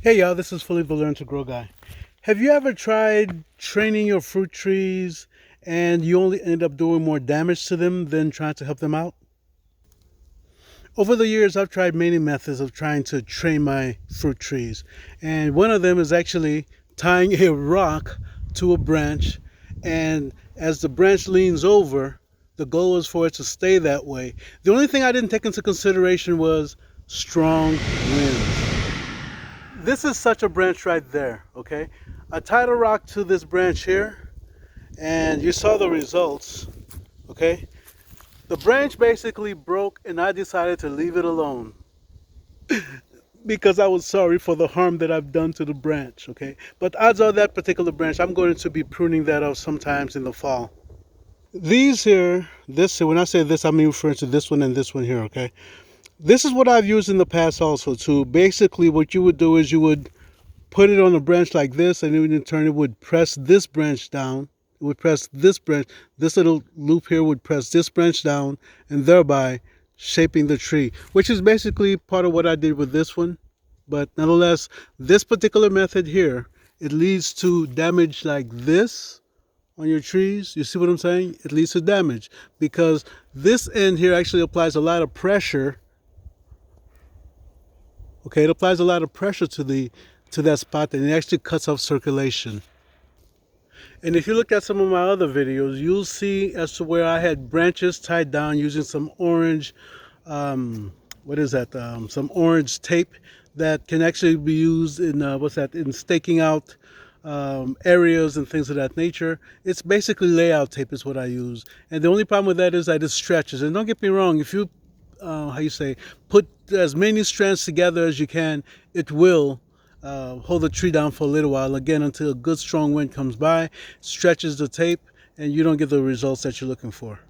Hey y'all, this is Philly the Learn to Grow guy. Have you ever tried training your fruit trees and you only end up doing more damage to them than trying to help them out? Over the years, I've tried many methods of trying to train my fruit trees, and one of them is actually tying a rock to a branch, and as the branch leans over, the goal is for it to stay that way. The only thing I didn't take into consideration was strong winds. This is such a branch right there, okay? I tied a rock to this branch here, and you saw the results, okay? The branch basically broke, and I decided to leave it alone because I was sorry for the harm that I've done to the branch, okay? But odds are that particular branch, I'm going to be pruning that off sometimes in the fall. These here, this here, when I say this, I'm referring to this one and this one here, okay? This is what I've used in the past also too. Basically, what you would do is you would put it on a branch like this, and then in turn it would press this branch down. It would press this branch. This little loop here would press this branch down, and thereby shaping the tree, which is basically part of what I did with this one. But nonetheless, this particular method here, it leads to damage like this on your trees. You see what I'm saying? It leads to damage because this end here actually applies a lot of pressure. Okay, it applies a lot of pressure to that spot, and it actually cuts off circulation. And if you look at some of my other videos, you'll see as to where I had branches tied down using some orange, what is that? Some orange tape that can actually be used in in staking out areas and things of that nature. It's basically layout tape is what I use. And the only problem with that is that it stretches. And don't get me wrong, if you how you say, put as many strands together as you can, it will hold the tree down for a little while, again, until a good strong wind comes by, stretches the tape, and you don't get the results that you're looking for.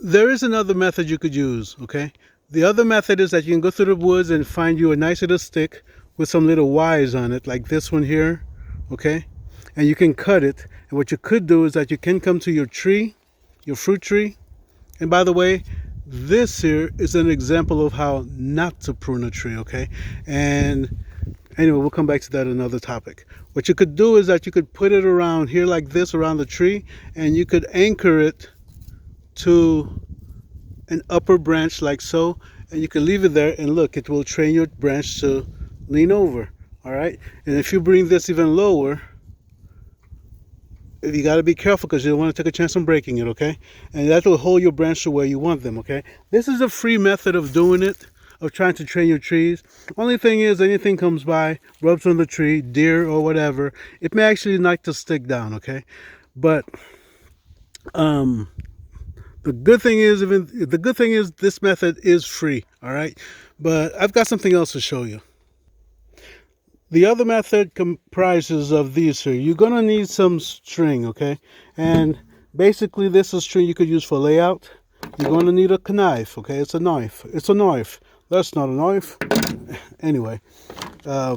There is another method you could use, okay? The other method is that you can go through the woods and find you a nice little stick with some little wires on it, like this one here, okay? And you can cut it. And what you could do is that you can come to your tree, your fruit tree. And by the way, this here is an example of how not to prune a tree, okay? And anyway, we'll come back to that another topic. What you could do is that you could put it around here like this around the tree, and you could anchor it to an upper branch like so, and you can leave it there, and look, it will train your branch to lean over. All right, and if you bring this even lower, you got to be careful because you don't want to take a chance on breaking it, okay? And that will hold your branch to where you want them, okay? This is a free method of doing it, of trying to train your trees. Only thing is, anything comes by, rubs on the tree, deer or whatever, it may actually knock the stick down, okay? But um, the good thing is this method is free, all right? But I've got something else to show you. The other method comprises of these here. You're going to need some string, okay? And basically this is string you could use for layout. You're going to need a knife, okay? It's a knife. It's a knife. That's not a knife. Anyway, you're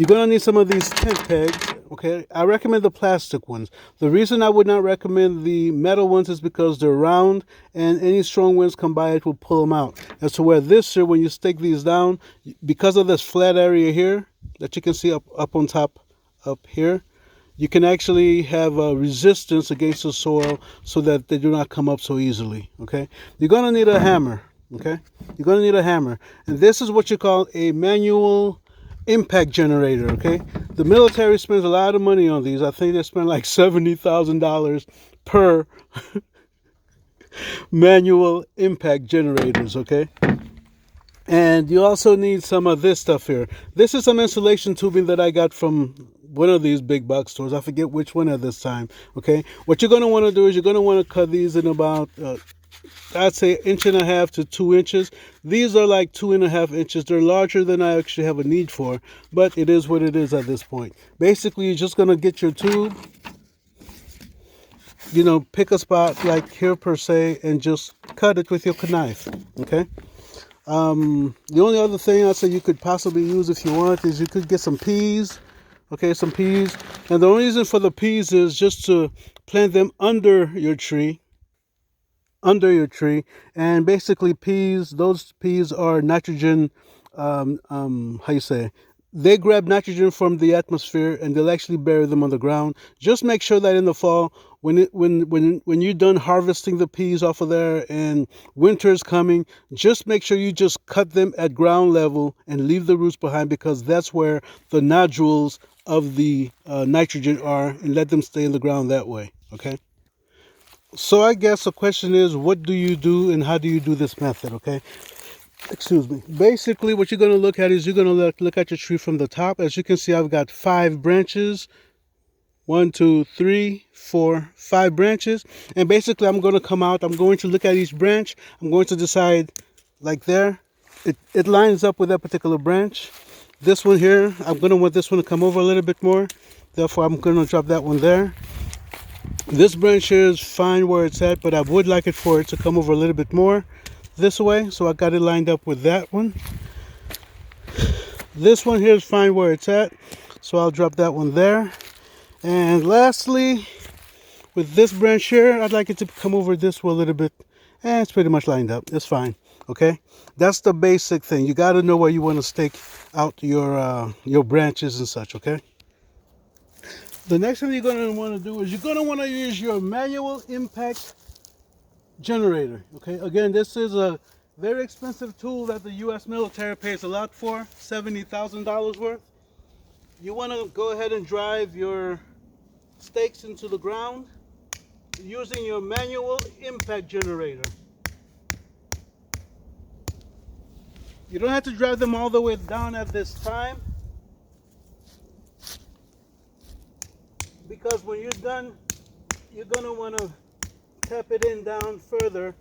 going to need some of these tent pegs, okay? I recommend the plastic ones. The reason I would not recommend the metal ones is because they're round and any strong winds come by, it will pull them out. As to where this here, when you stick these down, because of this flat area here that you can see up on top up here, you can actually have a resistance against the soil so that they do not come up so easily, okay? You're going to need a hammer, okay? You're going to need a hammer. And this is what you call a manual impact generator, okay? The military spends a lot of money on these. I think they spend like $70,000 per manual impact generators, okay? And you also need some of this stuff here. This is some insulation tubing that I got from one of these big box stores. I forget which one at this time, okay? What you're going to want to do is you're going to want to cut these in about I'd say 1.5 to 2 inches. These are like 2.5 inches. They're larger than I actually have a need for, but it is what it is at this point. Basically, you're just going to get your tube, pick a spot like here per se, and just cut it with your knife, okay? The only other thing I'd say you could possibly use if you want is you could get some peas, okay, some peas. And the only reason for the peas is just to plant them under your tree, and basically those peas are nitrogen, how you say, they grab nitrogen from the atmosphere and they'll actually bury them on the ground. Just make sure that in the fall, when you're done harvesting the peas off of there and winter's coming, just make sure you just cut them at ground level and leave the roots behind, because that's where the nodules of the nitrogen are, and let them stay in the ground that way. Okay. So I guess the question is, what do you do and how do you do this method? Okay. Excuse me. Basically, what you're going to look at is you're going to look at your tree from the top. As you can see, I've got 5 branches. 1, 2, 3, 4, 5 branches. And basically, I'm going to come out. I'm going to look at each branch. I'm going to decide, like there, it lines up with that particular branch. This one here, I'm going to want this one to come over a little bit more. Therefore, I'm going to drop that one there. This branch here is fine where it's at, but I would like it for it to come over a little bit more this way, so I got it lined up with that one. This one here is fine where it's at, so I'll drop that one there. And lastly, with this branch here, I'd like it to come over this way a little bit, and it's pretty much lined up. It's fine. Okay, that's the basic thing. You got to know where you want to stake out your branches and such. Okay. The next thing you're going to want to do is you're going to want to use your manual impact generator. Okay, again, this is a very expensive tool that the U.S. military pays a lot for, $70,000 worth. You want to go ahead and drive your stakes into the ground using your manual impact generator. You don't have to drive them all the way down at this time, because when you're done, you're going to want to tap it in down further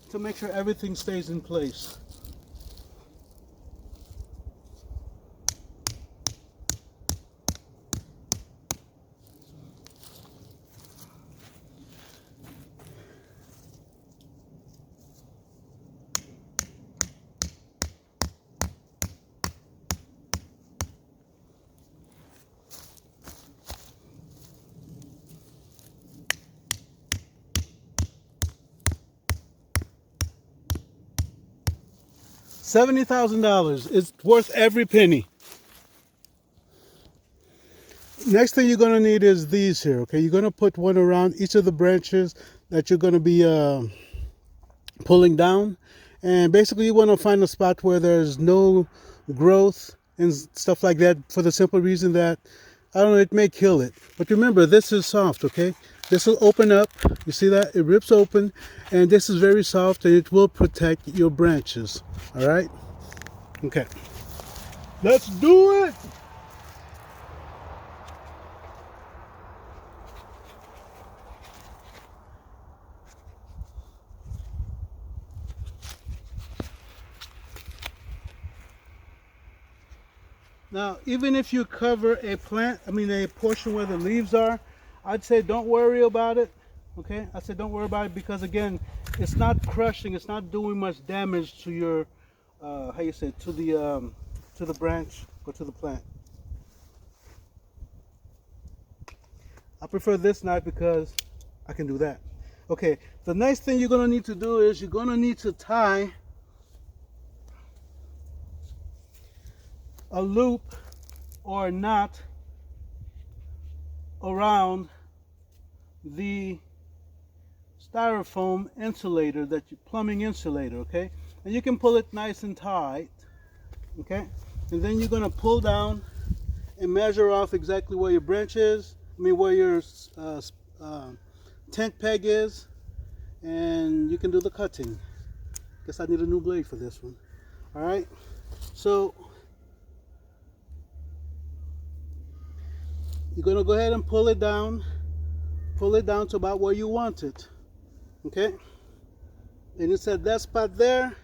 to make sure everything stays in place. $70,000. It's worth every penny. Next thing you're going to need is these here. Okay, you're going to put one around each of the branches that you're going to be pulling down, and basically you want to find a spot where there's no growth and stuff like that, for the simple reason that, I don't know, it may kill it. But remember, this is soft. Okay, this will open up. You see that? It rips open, and this is very soft, and it will protect your branches. All right. Okay, let's do it. Now, even if you cover a portion where the leaves are, I'd say don't worry about it. Okay, I said don't worry about it, because again, it's not crushing, it's not doing much damage to your, to the branch or to the plant. I prefer this knife because I can do that. Okay, the next thing you're gonna need to do is you're gonna need to tie a loop or a knot around the styrofoam insulator, plumbing insulator. Okay, and you can pull it nice and tight. Okay, and then you're going to pull down and measure off exactly where your branch is, where your tent peg is, and you can do the cutting. Guess I need a new blade for this one. All right, so you're going to go ahead and pull it down to about where you want it. Okay, and you said that spot there,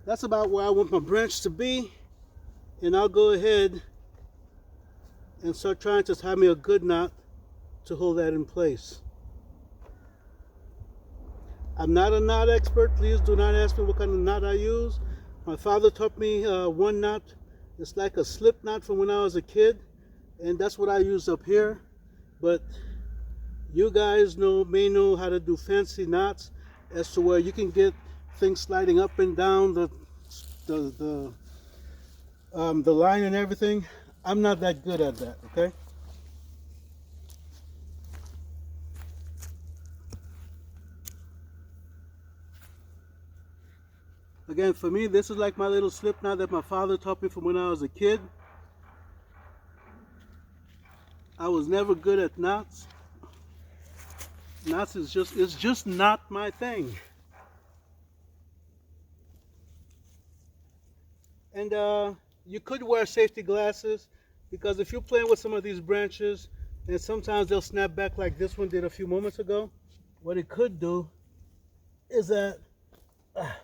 that's about where I want my branch to be, and I'll go ahead and start trying to tie me a good knot to hold that in place. I'm not a knot expert. Please do not ask me what kind of knot I use. My father taught me one knot. It's like a slip knot from when I was a kid, and that's what I use up here. But you guys may know how to do fancy knots, as to where you can get things sliding up and down the line and everything. I'm not that good at that, okay? Again, for me, this is like my little slip knot that my father taught me from when I was a kid. I was never good at knots. Knots is just not my thing. And you could wear safety glasses, because if you're playing with some of these branches, and sometimes they'll snap back like this one did a few moments ago, what it could do is that,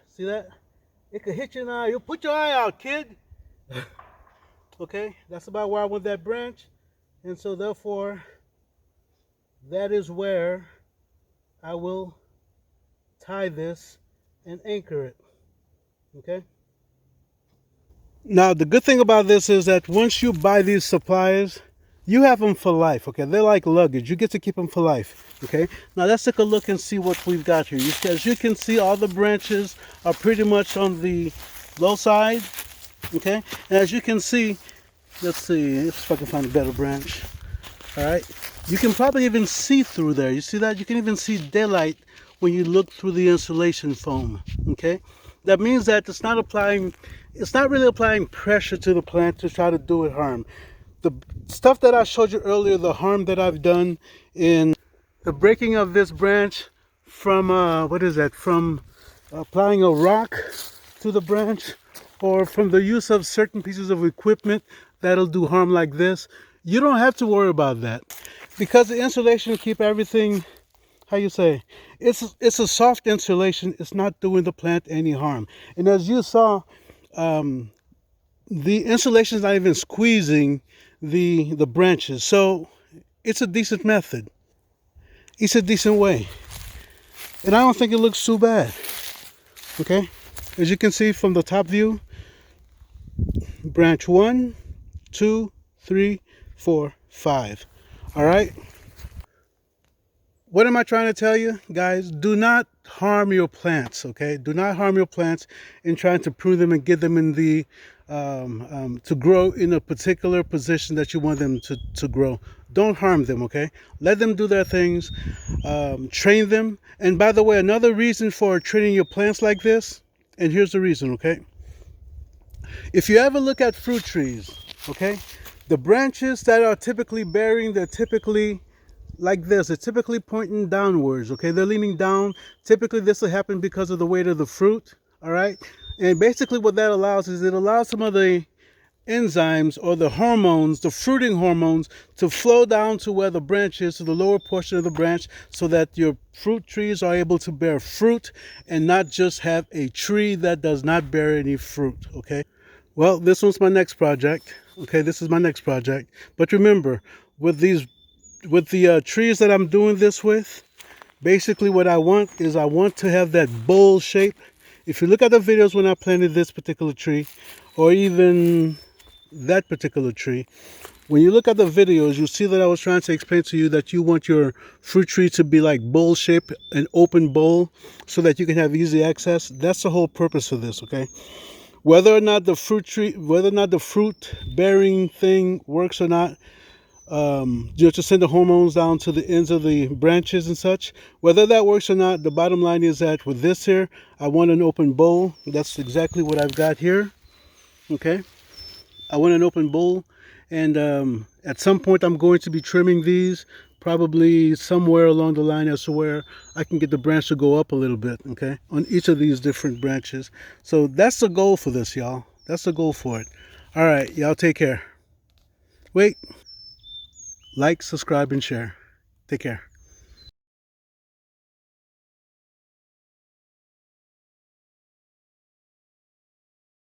see that? It could hit you in the eye. You put your eye out, kid. Okay, that's about where I want that branch. And so therefore, that is where I will tie this and anchor it. Okay? Now, the good thing about this is that once you buy these supplies, you have them for life, okay? They're like luggage. You get to keep them for life, okay? Now, let's take a look and see what we've got here. As you can see, all the branches are pretty much on the low side, okay? And as you can see, let's see if I can find a better branch. All right, you can probably even see through there. You see that? You can even see daylight when you look through the insulation foam, okay? That means that it's not really applying pressure to the plant to try to do it harm. The stuff that I showed you earlier, the harm that I've done in the breaking of this branch from, from applying a rock to the branch, or from the use of certain pieces of equipment that'll do harm like this, you don't have to worry about that, because the insulation will keep everything, how you say, it's a soft insulation. It's not doing the plant any harm. And as you saw, the insulation is not even squeezing the branches. So it's a decent method. It's a decent way. And I don't think it looks too bad. Okay? As you can see from the top view, branch 1, 2, 3, 4, 5. All right? What am I trying to tell you, guys? Do not harm your plants, okay? Do not harm your plants in trying to prune them and get them in the to grow in a particular position that you want them to grow. Don't harm them, okay? Let them do their things. Train them. And by the way, another reason for training your plants like this, and here's the reason, okay? If you ever look at fruit trees, okay, the branches that are typically bearing, they're typically like this. They're typically pointing downwards, okay? They're leaning down. Typically, this will happen because of the weight of the fruit, all right? And basically what that allows is it allows some of the enzymes or the hormones, the fruiting hormones, to flow down to where the branch is, to the lower portion of the branch, so that your fruit trees are able to bear fruit and not just have a tree that does not bear any fruit, okay? Well, this one's my next project. Okay, this is my next project. But remember, with the trees that I'm doing this with, basically what I want to have that bowl shape. If you look at the videos when I planted this particular tree, or even that particular tree, when you look at the videos, you'll see that I was trying to explain to you that you want your fruit tree to be like bowl shape, an open bowl, so that you can have easy access. That's the whole purpose of this, okay? Whether or not the fruit bearing thing works or not, to send the hormones down to the ends of the branches and such, whether that works or not, the bottom line is that with this here, I want an open bowl. That's exactly what I've got here. Okay, I want an open bowl, and at some point I'm going to be trimming these, probably somewhere along the line as to where I can get the branch to go up a little bit, okay, on each of these different branches. So that's the goal for this, y'all. That's the goal for it. All right, y'all take care. Wait. Like, subscribe, and share. Take care.